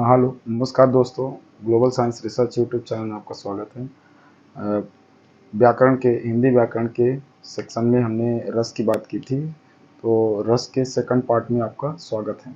हाँ, हेलो नमस्कार दोस्तों। Global science research YouTube channel में आपका स्वागत है। व्याकरण के हिंदी व्याकरण के सेक्शन में हमने रस की बात की थी, तो रस के सेकंड पार्ट में आपका स्वागत है।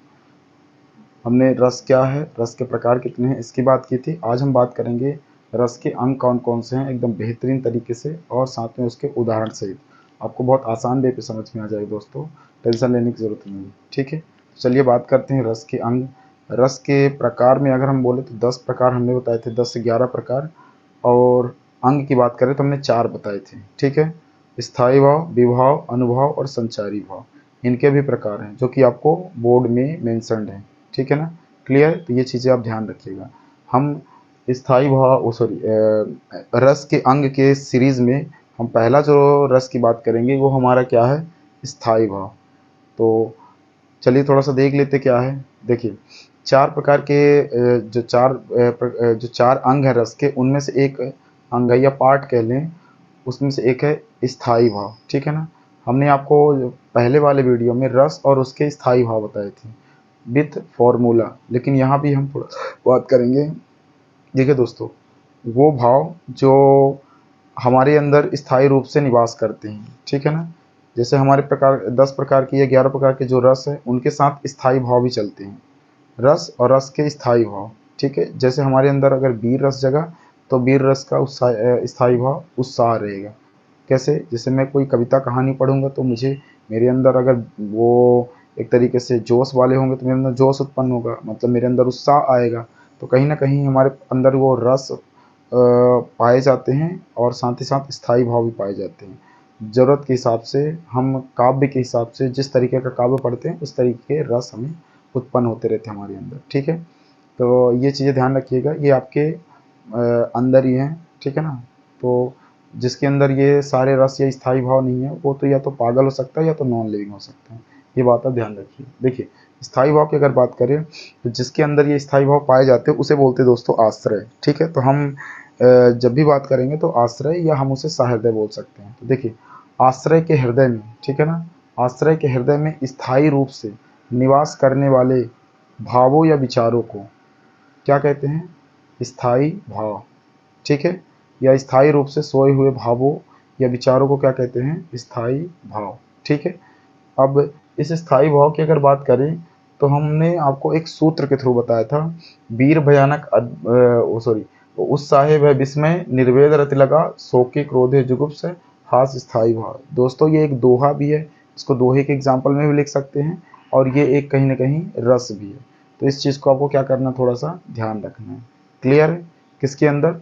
हमने रस क्या है, रस के प्रकार कितने हैं, इसकी बात की थी। आज हम बात करेंगे रस के अंग कौन कौन से हैं, एकदम बेहतरीन तरीके से और साथ में उसके उदाहरण सहित। आपको बहुत आसान वे पे समझ में आ जाएगा दोस्तों, टेंशन लेने की ज़रूरत नहीं है। ठीक है, चलिए बात करते हैं रस के अंग। रस के प्रकार में अगर हम बोले तो 10 प्रकार हमने बताए थे, 10 से 11 प्रकार। और अंग की बात करें तो हमने 4 बताए थे। ठीक है, स्थायी भाव, विभाव, अनुभाव और संचारी भाव, इनके भी प्रकार हैं जो कि आपको बोर्ड में मेंशन्ड है। ठीक है ना, क्लियर? तो ये चीज़ें आप ध्यान रखिएगा। हम स्थायी भाव रस के अंग के सीरीज में हम पहला जो रस की बात करेंगे वो हमारा क्या है, स्थायी भाव। तो चलिए थोड़ा सा देख लेते क्या है। देखिए, 4 प्रकार के जो 4 अंग हैं रस के, उनमें से एक अंग है या पार्ट कह लें, उसमें से एक है स्थायी भाव। ठीक है ना, हमने आपको पहले वाले वीडियो में रस और उसके स्थायी भाव बताए थे विथ फॉर्मूला, लेकिन यहाँ भी हम थोड़ा बात करेंगे। देखिए दोस्तों, वो भाव जो हमारे अंदर स्थायी रूप से निवास करते हैं। ठीक है ना, जैसे हमारे प्रकार 10 प्रकार की या 11 प्रकार के जो रस है उनके साथ स्थायी भाव भी चलते हैं। रस और रस के स्थायी भाव। ठीक है, जैसे हमारे अंदर अगर वीर रस जगा तो वीर रस का स्थायी भाव उत्साह रहेगा। कैसे? जैसे मैं कोई कविता कहानी पढ़ूंगा तो मुझे मेरे अंदर अगर वो एक तरीके से जोश वाले होंगे तो मेरे अंदर जोश उत्पन्न होगा, मतलब मेरे अंदर उत्साह आएगा। तो कहीं ना कहीं हमारे अंदर वो रस पाए जाते हैं और साथ ही साथ स्थायी भाव भी पाए जाते हैं। ज़रूरत के हिसाब से, हम काव्य के हिसाब से जिस तरीके का काव्य पढ़ते हैं उस तरीके के रस हमें उत्पन्न होते रहते हैं हमारे अंदर। ठीक है, तो ये चीज़ें ध्यान रखिएगा, ये आपके अंदर ही हैं। ठीक है ना, तो जिसके अंदर ये सारे रस या स्थायी भाव नहीं है वो तो या तो पागल हो सकता है या तो नॉन लिविंग हो सकता है। ये बात आप ध्यान रखिए। देखिए, स्थायी भाव की अगर बात करें तो जिसके अंदर ये स्थायी भाव पाए जाते हैं उसे बोलते हैं दोस्तों आश्रय। ठीक है, तो हम जब भी बात करेंगे तो आश्रय या हम उसे सहृदय बोल सकते हैं। तो देखिए, आश्रय के हृदय में, ठीक है ना, आश्रय के हृदय में स्थायी रूप से निवास करने वाले भावों या विचारों को क्या कहते हैं, स्थायी भाव। ठीक है, या स्थायी रूप से सोए हुए भावों या विचारों को क्या कहते हैं, स्थायी भाव। ठीक है, अब इस स्थायी भाव की अगर बात करें तो हमने आपको एक सूत्र के थ्रू बताया था, वीर भयानक सॉरी उत्साहे वह विस्मय, निर्वेद रति लगा, शोके क्रोधे जुगुप्स हास स्थायी भाव। दोस्तों ये एक दोहा भी है, इसको दोहे के एग्जाम्पल में भी लिख सकते हैं, और ये एक कहीं ना कहीं रस भी है। तो इस चीज़ को आपको क्या करना, थोड़ा सा ध्यान रखना है। क्लियर है? किसके अंदर?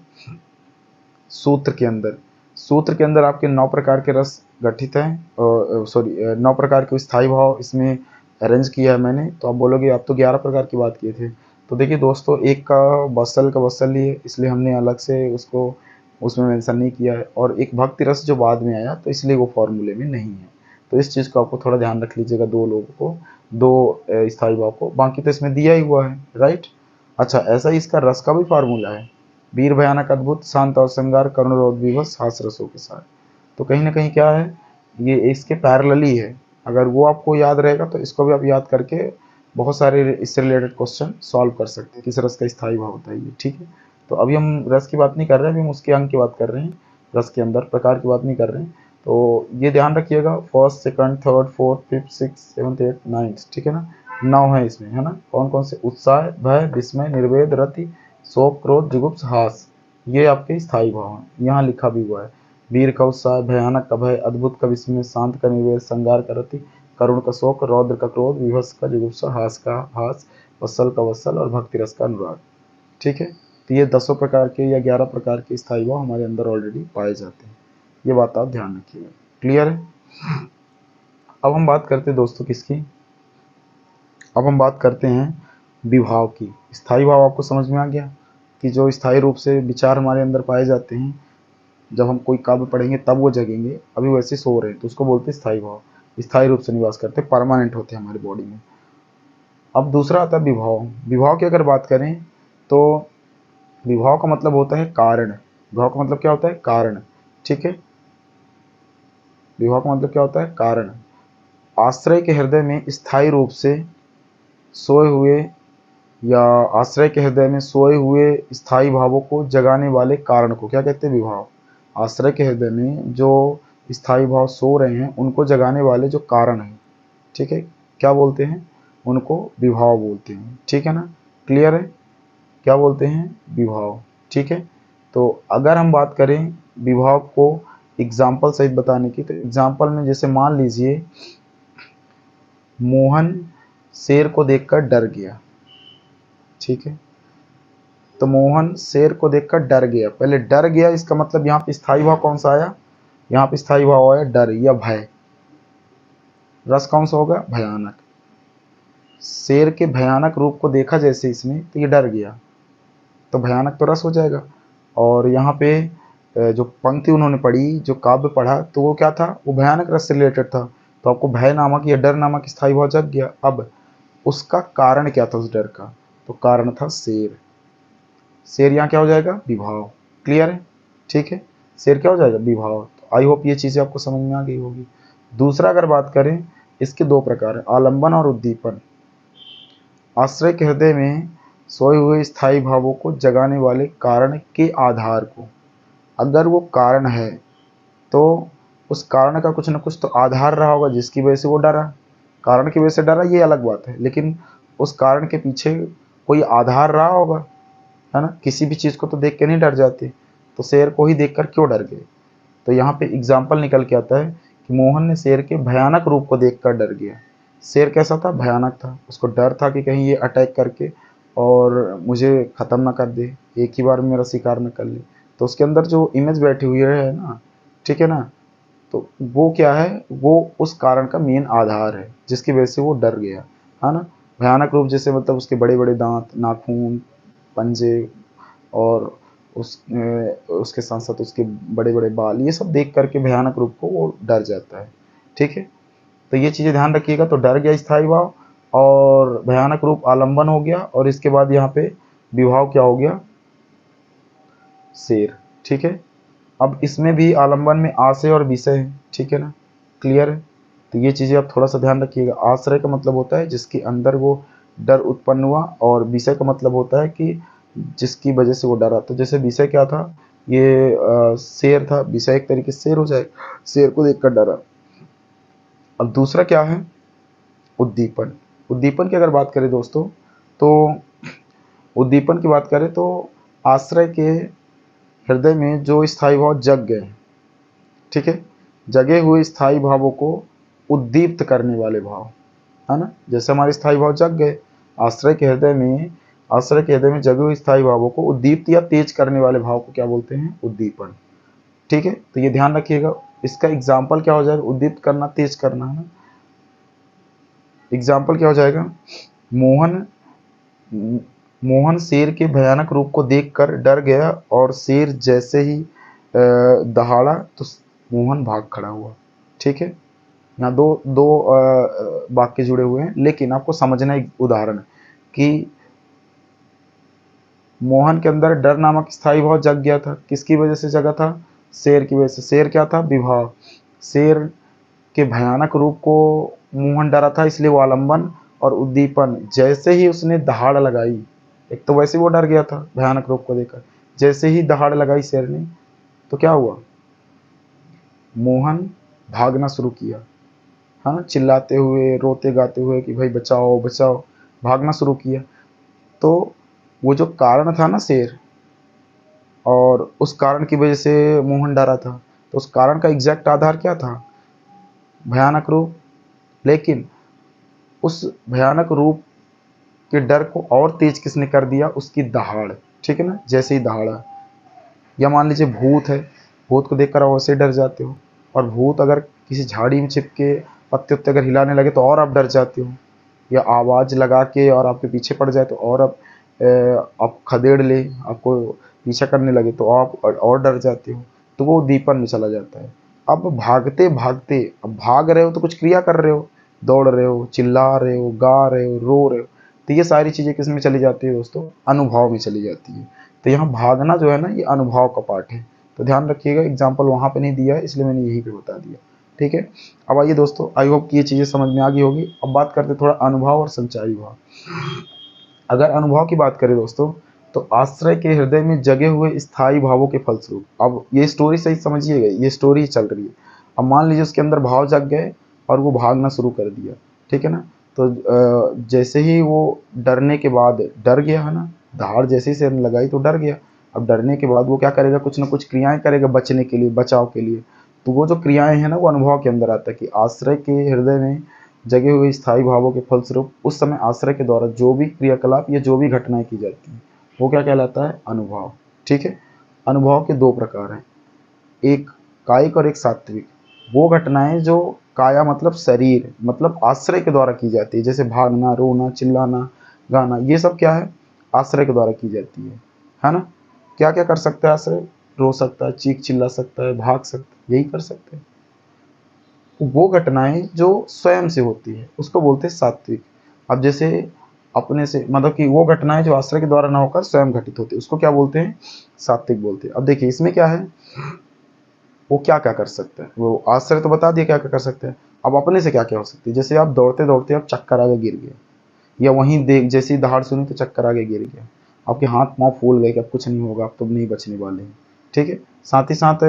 सूत्र के अंदर। सूत्र के अंदर आपके 9 प्रकार के रस गठित हैं, सॉरी 9 प्रकार के स्थायी भाव इसमें अरेंज किया है मैंने। तो आप बोलोगे आप तो 11 प्रकार की बात किए थे। तो देखिए दोस्तों, एक का वत्सल ही है, इसलिए हमने अलग से उसको उसमें मेंशन नहीं किया है, और एक भक्ति रस जो बाद में आया तो इसलिए वो फॉर्मूले में नहीं है। तो इस चीज़ को आपको थोड़ा ध्यान रख लीजिएगा, दो लोगों को, दो स्थायी भाव को, बाकी तो इसमें दिया ही हुआ है, राइट। अच्छा, ऐसा ही इसका रस का भी फार्मूला है, वीर भयानक अद्भुत शांत और श्रृंगार करुण रोध विवश हास रसों के साथ। तो कहीं ना कहीं क्या है, ये इसके पैरेलल ही है। अगर वो आपको याद रहेगा तो इसको भी आप याद करके बहुत सारे इससे रिलेटेड क्वेश्चन सॉल्व कर सकते हैं, किस रस का स्थायी भाव बताइए। ठीक है, तो अभी हम रस की बात नहीं कर रहे हैं, अभी हम उसके अंग की बात कर रहे हैं, रस के अंदर प्रकार की बात नहीं कर रहे हैं। तो ये ध्यान रखिएगा, first second third fourth fifth six seventh eight ninth, ठीक है ना, 9 है इसमें, है ना। कौन कौन से? उत्साह, भय, विस्मय, निर्वेद, रति, शोक, क्रोध, जुगुप्स, हास, ये आपके स्थायी भाव हैं। यहाँ लिखा भी हुआ है, वीर का उत्साह, भयानक का भय, अद्भुत का विस्मय, शांत का निर्वेद, श्रृंगार का रति, करुण का शोक, रौद्र का क्रोध, विभत्स का जुगुप्सा, हास का हास, वत्सल का वत्सल और भक्ति रस का अनुराग। ठीक है, तो ये 10 प्रकार के या 11 प्रकार के स्थायी भाव हमारे अंदर ऑलरेडी पाए जाते हैं। ये बात आप ध्यान रखिएगा। क्लियर है? अब हम बात करते हैं दोस्तों किसकी, अब हम बात करते हैं विभाव की। स्थायी भाव आपको समझ में आ गया कि जो स्थायी रूप से विचार हमारे अंदर पाए जाते हैं, जब हम कोई काव्य पढ़ेंगे तब वो जगेंगे, अभी वैसे सो रहे हैं, तो उसको बोलते हैं स्थायी भाव। स्थायी रूप से निवास करते हैं, परमानेंट होते हैं हमारी बॉडी में। अब दूसरा आता है विभाव। विभाव की अगर बात करें तो विभाव का मतलब होता है कारण। विभाव का मतलब क्या होता है? कारण। ठीक है, विभाव का मतलब क्या होता है? कारण। आश्रय के हृदय में स्थायी रूप से सोए हुए या आश्रय के हृदय में सोए हुए स्थायी भावों को जगाने वाले कारण को क्या कहते हैं? विभाव। आश्रय के हृदय में जो स्थायी भाव सो रहे हैं उनको जगाने वाले जो कारण हैं, ठीक है, क्या बोलते हैं? उनको विभाव बोलते हैं। ठीक है ना, क्लियर है? क्या बोलते हैं? विभाव। ठीक है, तो अगर हम बात करें विभाव को एग्जाम्पल सहित बताने की, तो एग्जाम्पल में जैसे मान लीजिए मोहन शेर को देखकर डर गया। ठीक है, तो मोहन शेर को देखकर डर गया। पहले डर गया, इसका मतलब यहाँ पे स्थायी भाव कौन सा आया? यहाँ पे स्थायी भाव आया डर या भय। रस कौन सा होगा? भयानक। शेर के भयानक रूप को देखा जैसे इसने, तो ये डर गया, तो भयानक तो रस हो जाएगा। और यहाँ पे जो पंक्ति उन्होंने पढ़ी, जो काव्य पढ़ा, तो वो क्या था? वो भयानक रस से रिलेटेड था। तो आपको भय नामक या डर नामक स्थायी भाव जग गया। अब उसका कारण क्या था उस डर का? तो कारण था शेर। शेर यहाँ क्या हो जाएगा? विभाव। क्लियर है? ठीक है, शेर क्या हो जाएगा? विभाव। तो आई होप ये चीज़ें आपको समझ में आ गई होगी। दूसरा अगर बात करें, इसके दो प्रकार है, आलंबन और उद्दीपन। आश्रय के हृदय में सोए हुए स्थायी भावों को जगाने वाले कारण के आधार को, अगर वो कारण है तो उस कारण का कुछ न कुछ तो आधार रहा होगा जिसकी वजह से वो डरा। कारण की वजह से डरा ये अलग बात है, लेकिन उस कारण के पीछे कोई आधार रहा होगा, है ना? किसी भी चीज़ को तो देख के नहीं डर जाते, तो शेर को ही देखकर क्यों डर गए? तो यहाँ पे एग्जाम्पल निकल के आता है कि मोहन ने शेर के भयानक रूप को देखकर डर गया। शेर कैसा था? भयानक था। उसको डर था कि कहीं ये अटैक करके और मुझे ख़त्म ना कर दे, एक ही बार में मेरा शिकार न कर ले। तो उसके अंदर जो इमेज बैठी हुई है ना, ठीक है ना, तो वो क्या है? वो उस कारण का मेन आधार है जिसकी वजह से वो डर गया, है ना? भयानक रूप जैसे मतलब उसके बड़े बड़े दांत, नाखून, पंजे, और उसके साथ साथ उसके बड़े बड़े बाल, ये सब देख करके भयानक रूप को वो डर जाता है। ठीक है, तो ये चीज़ें ध्यान रखिएगा। तो डर गया स्थायी भाव, और भयानक रूप आलंबन हो गया, और इसके बाद यहाँ पे विभाव क्या हो गया? शेर। ठीक है, अब इसमें भी आलंबन में आशय और विषय है। ठीक है ना, क्लियर है? तो ये चीज़ें आप थोड़ा सा ध्यान रखिएगा। आश्रय का मतलब होता है जिसके अंदर वो डर उत्पन्न हुआ, और विषय का मतलब होता है कि जिसकी वजह से वो डरा। तो जैसे विषय क्या था? ये शेर था, विषय एक तरीके से शेर हो जाए, शेर को देखकर डरा। अब दूसरा क्या है? उद्दीपन। उद्दीपन की अगर बात करें दोस्तों, तो उद्दीपन की बात करें तो आश्रय के हृदय में जो स्थायी भाव जग गए, ठीक है, जगे हुए स्थायी भावों को उद्दीप्त करने वाले भाव, है ना? जैसे हमारे स्थायी भाव जग गए, आश्रय के हृदय में जगे हुए स्थायी भावों को उद्दीप्त या तेज करने वाले भाव को क्या बोलते हैं? उद्दीपन। ठीक है, तो ये ध्यान रखिएगा। इसका एग्जाम्पल क्या हो जाएगा? उद्दीप्त करना, तेज करना, है ना? एग्जाम्पल क्या हो जाएगा? मोहन शेर के भयानक रूप को देखकर डर गया, और शेर जैसे ही दहाड़ा तो मोहन भाग खड़ा हुआ। ठीक है, यहाँ दो दो वाक्य जुड़े हुए हैं, लेकिन आपको समझना एक उदाहरण कि मोहन के अंदर डर नामक स्थायी भाव जग गया था। किसकी वजह से जगा था? शेर की वजह से। शेर क्या था? विभाव। शेर के भयानक रूप को मोहन डरा था, इसलिए वो आलंबन और उद्दीपन। जैसे ही उसने दहाड़ लगाई, एक तो वैसे वो डर गया था भयानक रूप को देखकर, जैसे ही दहाड़ लगाई शेर ने, तो क्या हुआ? मोहन भागना शुरू किया, है ना? चिल्लाते हुए, रोते गाते हुए कि भाई बचाओ बचाओ, भागना शुरू किया। तो वो जो कारण था ना शेर, और उस कारण की वजह से मोहन डरा था, तो उस कारण का एग्जैक्ट आधार क्या था? भयानक रूप। लेकिन उस भयानक रूप के डर को और तेज किसने कर दिया? उसकी दहाड़। ठीक है ना, जैसे ही दहाड़ा, या मान लीजिए भूत है, भूत को देखकर आप वैसे ही डर जाते हो, और भूत अगर किसी झाड़ी में छिपके पत्ते उत्ते अगर हिलाने लगे तो और आप डर जाते हो, या आवाज़ लगा के और आपके पीछे पड़ जाए तो और आप खदेड़ ले, आपको पीछा करने लगे तो आप और डर जाते हो, तो वो दीपन में चला जाता है। अब भागते भागते, अब भाग रहे हो तो कुछ क्रिया कर रहे हो, दौड़ रहे हो, चिल्ला रहे हो, गा रहे हो, रो रहे हो, तो ये सारी चीज़ें किस में चली जाती है दोस्तों? अनुभव में चली जाती है। तो यहाँ भागना जो है ना, ये अनुभव का पार्ट है। तो ध्यान रखिएगा, एग्जाम्पल वहाँ पे नहीं दिया है, इसलिए मैंने यहीं पे बता दिया। ठीक है, अब आइए दोस्तों, आई होप कि ये चीज़ें समझ में आ गई होगी। अब बात करते थोड़ा अनुभव और संचारी भाव। अगर अनुभव की बात करें दोस्तों, तो आश्रय के हृदय में जगे हुए स्थायी भावों के फलस्वरूप, अब ये स्टोरी सही समझिएगा, ये स्टोरी ही चल रही है। अब मान लीजिए उसके अंदर भाव जग गए और वो भागना शुरू कर दिया, ठीक है ना। तो जैसे ही वो डरने के बाद डर गया है ना, दहाड़ जैसे ही से लगाई तो डर गया। अब डरने के बाद वो क्या करेगा, कुछ ना कुछ क्रियाएं करेगा बचने के लिए, बचाव के लिए। तो वो जो क्रियाएं हैं ना, वो अनुभव के अंदर आता है कि आश्रय के हृदय में जगे हुए स्थायी भावों के फलस्वरूप उस समय आश्रय के द्वारा जो भी क्रियाकलाप या जो भी घटनाएं की जाती हैं, वो क्या कहलाता है, अनुभव। ठीक है। अनुभव के दो प्रकार हैं, एक कायिक और एक सात्विक। वो घटनाएं जो काया मतलब शरीर, मतलब आश्रय के द्वारा की जाती है, जैसे भागना, रोना, चिल्लाना, गाना, ये सब क्या है, आश्रय के द्वारा की जाती है ना। क्या क्या कर सकता है आश्रय, रो सकता है, चीख चिल्ला सकता है, भाग सकता है, यही कर सकते हैं। वो घटनाएं जो स्वयं से होती है उसको बोलते हैं सात्विक। अब जैसे अपने से मतलब कि वो घटनाएं जो आश्रय के द्वारा ना होकर स्वयं घटित होती है उसको क्या बोलते हैं, सात्विक बोलते हैं। अब देखिए इसमें क्या है, वो क्या क्या कर सकते हैं, वो आश्रय तो बता दिया क्या क्या कर सकते हैं। अब अपने से क्या क्या हो सकती है, जैसे आप दौड़ते दौड़ते आप चक्कर आगे गिर गए, या वहीं देख जैसे ही दहाड़ सुनी तो चक्कर आगे गिर गया, आपके हाथ पाँव फूल गए कि अब कुछ नहीं होगा, अब तो नहीं बचने वाले हैं। ठीक है। साथ ही साथ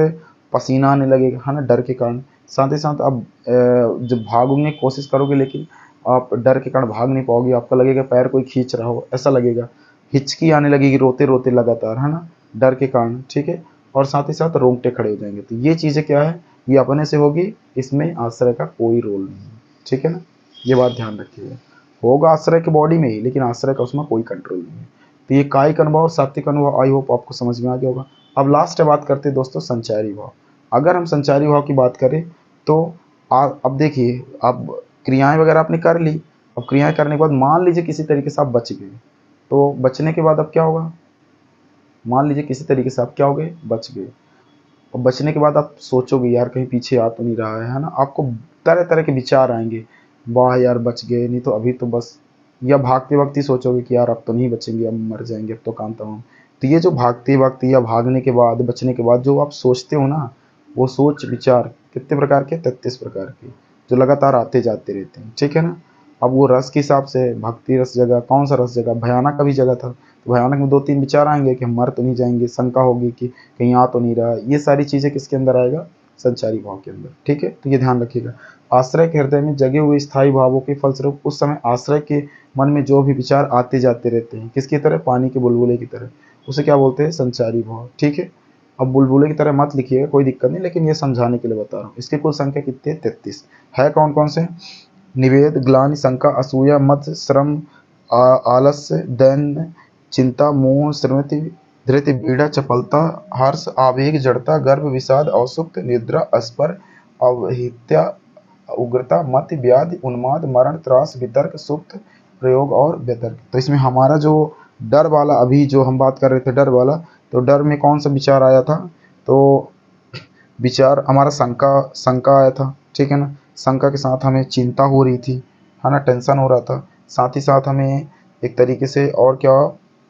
पसीना आने लगेगा, है ना, डर के कारण। साथ ही साथ आप जब भागने की कोशिश करोगे लेकिन आप डर के कारण भाग नहीं पाओगे, आपको लगेगा पैर कोई खींच रहा हो, ऐसा लगेगा। हिचकी आने लगेगी रोते रोते लगातार, है ना, डर के कारण। ठीक है। और साथ ही साथ रोंगटे खड़े हो जाएंगे। तो ये चीज़ें क्या है, ये अपने से होगी, इसमें आश्रय का कोई रोल नहीं है। ठीक है ना, ये बात ध्यान रखिएगा। होगा आश्रय के बॉडी में ही, लेकिन आश्रय का उसमें कोई कंट्रोल नहीं है। तो ये कायिक अनुभव और सात्विक अनुभव, आई होप आपको समझ में आ गया होगा। अब लास्ट बात करते हैं दोस्तों संचारी भाव। अगर हम संचारी भाव की बात करें तो अब देखिए, अब क्रियाएं वगैरह आपने कर ली। अब क्रियाएं करने के बाद मान लीजिए किसी तरीके से आप बच गए, तो बचने के बाद अब क्या होगा, मान लीजिए किसी तरीके से आप क्या हो गए, बच गए। और बचने के बाद आप सोचोगे यार कहीं पीछे आ तो नहीं रहा है ना, आपको तरह तरह के विचार आएंगे, वाह यार बच गए, नहीं तो अभी तो बस, या भागते वक्त ही सोचोगे कि यार अब तो नहीं बचेंगे, अब मर जाएंगे, अब तो काम तमाम। तो ये जो भागते वक्त या भागने के बाद, बचने के बाद जो आप सोचते हो ना, वो सोच विचार कितने प्रकार के, 33 प्रकार के, जो लगातार आते जाते रहते हैं। ठीक है ना। अब वो रस के हिसाब से, भक्ति रस जगह, कौन सा रस जगह, भयानक का भी जगह था, तो भयानक में 2-3 विचार आएंगे कि हम मर तो नहीं जाएंगे, शंका होगी कि कहीं आ तो नहीं रहा। ये सारी चीज़ें किसके अंदर आएगा, संचारी भाव के अंदर। ठीक है। तो ये ध्यान रखिएगा, आश्रय के हृदय में जगे हुए स्थायी भावों के फलस्वरूप उस समय आश्रय के मन में जो भी विचार आते जाते रहते हैं, किसकी तरह, पानी के बुलबुले की तरह, उसे क्या बोलते हैं, संचारी भाव। ठीक है। अब बुलबुले की तरह मत लिखिएगा, कोई दिक्कत नहीं, लेकिन ये समझाने के लिए बता रहा हूँ। इसकी कुल संख्या कितनी है, 33 है। कौन कौन से, निवेद, ग्लानि, शंका, असूया, मत, श्रम, आलस्य, दैन्य, चिंता, मोह, स्मृति, धृति, पीड़ा, चपलता, हर्ष, आवेग, जड़ता, गर्भ, विषाद, औसुक्त, निद्रा, अस्पर, अवहित्या, उग्रता, मति, व्याधि, उन्माद, मरण, त्रास, वितर्क, सुप्त, प्रयोग और व्यतर्क। तो इसमें हमारा जो डर वाला, अभी जो हम बात कर रहे थे डर वाला, तो डर में कौन सा विचार आया था, तो विचार हमारा शंका, शंका आया था। ठीक है ना। शंका के साथ हमें चिंता हो रही थी, है ना, टेंशन हो रहा था। साथ ही साथ हमें एक तरीके से और क्या,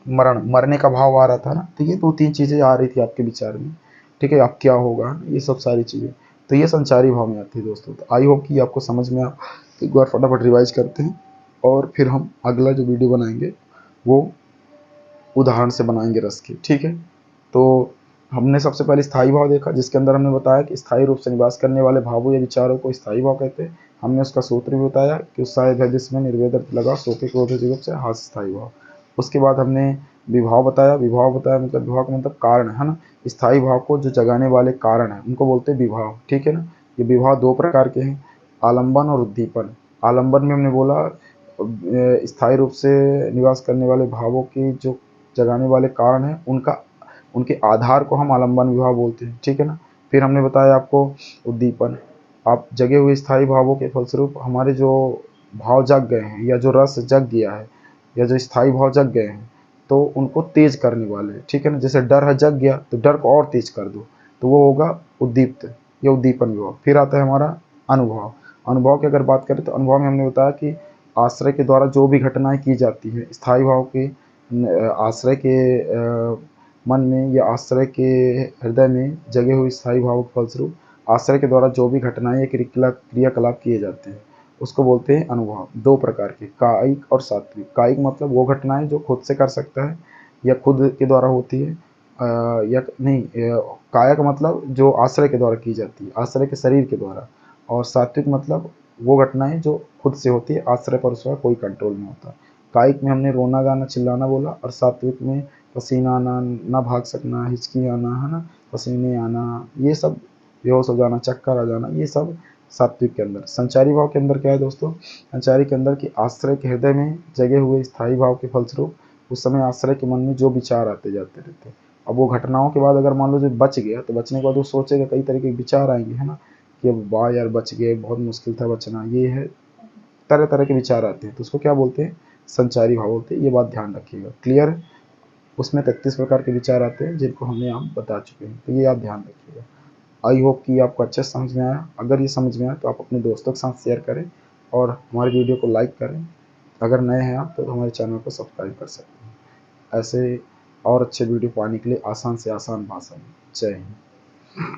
मरण, मरने का भाव आ रहा था ना। तो ये 2-3 चीज़ें आ रही थी आपके विचार में। ठीक है। अब क्या होगा, ये सब सारी चीज़ें, तो ये संचारी भाव में आती है दोस्तों। तो आई होप कि आपको समझ में आ। तो एक बार फटाफट रिवाइज करते हैं और फिर हम अगला जो वीडियो बनाएंगे वो उदाहरण से बनाएंगे रस की। ठीक है। तो हमने सबसे पहले स्थायी भाव देखा, जिसके अंदर हमने बताया कि स्थायी रूप से निवास करने वाले भावों या विचारों को स्थायी भाव कहते हैं। हमने उसका सूत्र भी बताया कि उत्साह है जिसमें निर्वेद अर्थ लगा, शोके क्रोध जीवक से हास्य स्थायी भाव। उसके बाद हमने विभाव बताया। विभाव बताया मतलब विभाव का मतलब कारण है ना, स्थायी भाव को जो जगाने वाले कारण है उनको बोलते हैं विभाव। ठीक है ना। ये विभाव 2 प्रकार के हैं, आलंबन और उद्दीपन। आलंबन में हमने बोला स्थायी रूप से निवास करने वाले भावों की जो जगाने वाले कारण हैं उनका, उनके आधार को हम आलंबन विभाव बोलते हैं। ठीक है ना। फिर हमने बताया आपको उद्दीपन, आप जगे हुए स्थायी भावों के फलस्वरूप हमारे जो भाव जग गए हैं या जो रस जग गया है या जो स्थायी भाव जग गए हैं, तो उनको तेज करने वाले। ठीक है ना। जैसे डर है जग गया तो डर को और तेज कर दो, तो वो होगा उद्दीप्त या उद्दीपन विभाव। फिर आता है हमारा अनुभव। अनुभव की अगर बात करें तो अनुभव में हमने बताया कि आश्रय के द्वारा जो भी घटनाएं की जाती है, स्थायी भाव के आश्रय के मन में या आश्रय के हृदय में जगे हुए स्थायी भावों के फलस्वरूप आश्रय के द्वारा जो भी घटनाएं या क्रियाकलाप किए जाते हैं, उसको बोलते हैं अनुभव। दो प्रकार के, कायिक और सात्विक। कायिक मतलब वो घटनाएं जो खुद से कर सकता है या खुद के द्वारा होती है, या नहीं, कायक मतलब जो आश्रय के द्वारा की जाती है, आश्रय के शरीर के द्वारा। और सात्विक मतलब वो घटनाएं जो खुद से होती है, आश्रय पर उसका कोई कंट्रोल नहीं होता। कायिक में हमने रोना गाना चिल्लाना बोला, और सात्विक में पसीना आना, ना भाग सकना, हिचकी आना, है ना, पसीने आना, ये सब, बेहोश हो जाना, चक्कर आ जाना, ये सब सात्विक के अंदर। संचारी भाव के अंदर क्या है दोस्तों? संचारी के अंदर कि आश्रय के हृदय में जगे हुए स्थायी भाव के फलस्वरूप उस समय आश्रय के मन में जो विचार आते जाते रहते हैं। अब वो घटनाओं के बाद अगर मान लो जो बच गया, तो बचने के बाद वो सोचेगा, कई तरह के विचार आएंगे, है ना, कि वाह यार बच गए, बहुत मुश्किल था बचना, ये है, तरह तरह के विचार आते हैं, तो उसको क्या बोलते हैं? संचारी भाव बोलते हैं। ये बात ध्यान रखिएगा, क्लियर है? उसमें 33 प्रकार के विचार आते हैं जिनको हमने यहाँ बता चुके हैं, तो ये आप ध्यान रखिएगा। आई होप कि आपको अच्छे से समझ में आया। अगर ये समझ में आया तो आप अपने दोस्तों के साथ शेयर करें और हमारी वीडियो को लाइक करें। अगर नए हैं आप तो हमारे चैनल को सब्सक्राइब कर सकते हैं। ऐसे और अच्छे वीडियो पाने के लिए आसान से आसान भाषा में। जय हिंद।